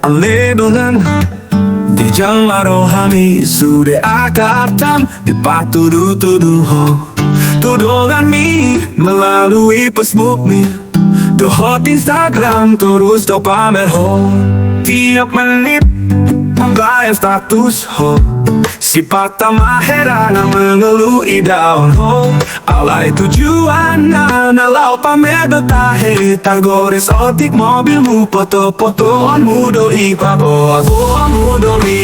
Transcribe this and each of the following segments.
lebanon di jalan rohani sudah akan dipatudu-tudu tudongan mi melalui Facebook mi dohot Instagram terus do pamer tiap menit menggaya status si patah maherana mengeluh daun alai tujuan nalau pamer detahe tagores otik mobilmu foto-fotoanmu doi paboanmu doi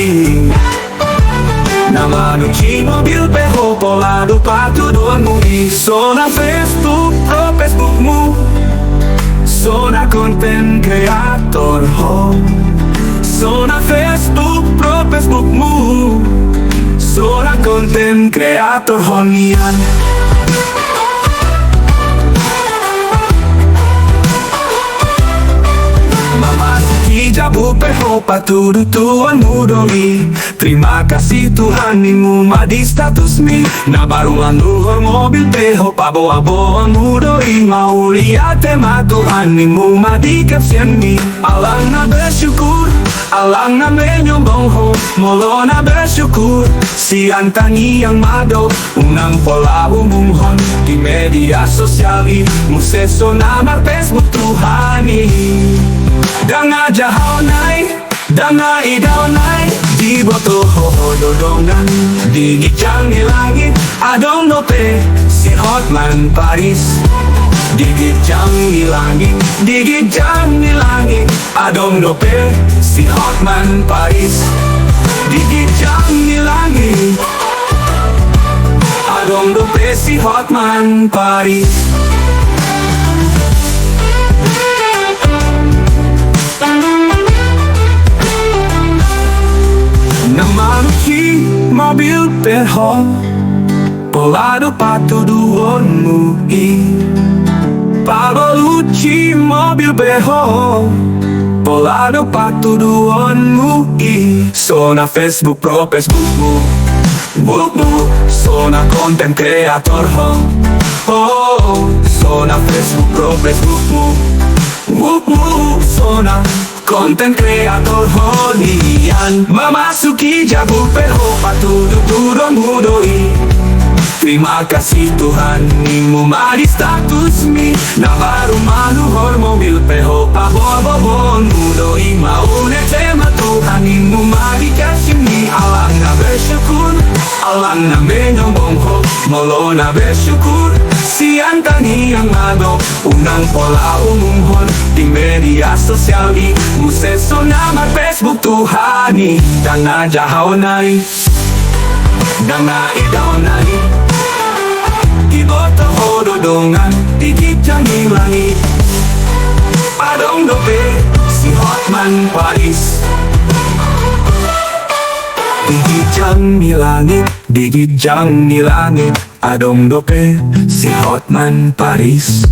nama nuci mobil peho pola dupa tuduanmu sona Facebookmu sona konten kreator sona Facebookmu sona konten kreator honian Jabu peho patudu tuan mudoli terima kasih Tuhan nimu madi status mi na baru lanuhor mobil peho pabo-abo mudoi mau lihat tema Tuhan nimu madi caption mi alang na bersyukur alang na menyombong ho molo na bersyukur si antani yang mado unang pola umum hon di media sosial museso nama Facebook Tuhani danga jahau nai, danga idau nai di boto dodongan di gicang di langit adong dope si Hotman Paris di gicang di langit adong dope si Hotman Paris di gicang di langit adong dope si Hotman Paris Namanuki mobil peho polado patuduanmu Paboluci mobil peho polado patuduanmu sona Facebook pro Facebookmu sona konten kreator sona Facebook pro Facebookmu sona konten kreator honian memasuki jabu peho patudu-tuduanmu doi terima kasih Tuhan nimu madi status mi na baru manuhor mobil peho pabo-abonmu doi mau tema Tuhan nimu madi kasih mi alang na bersyukur alang na menyombong ho molo na bersyukur si antani yang mado unang pola umum hon di media sosial museso nama Facebook Tuhani danga jahau nai danga idau nai iboto hododongan di gicang di langit adong dope si Hotman Paris di gicang di langit adong dope si Hotman Paris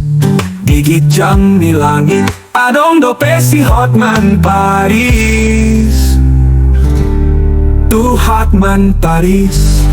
di gicang di langit adong dope si Hotman Paris tu Hotman Paris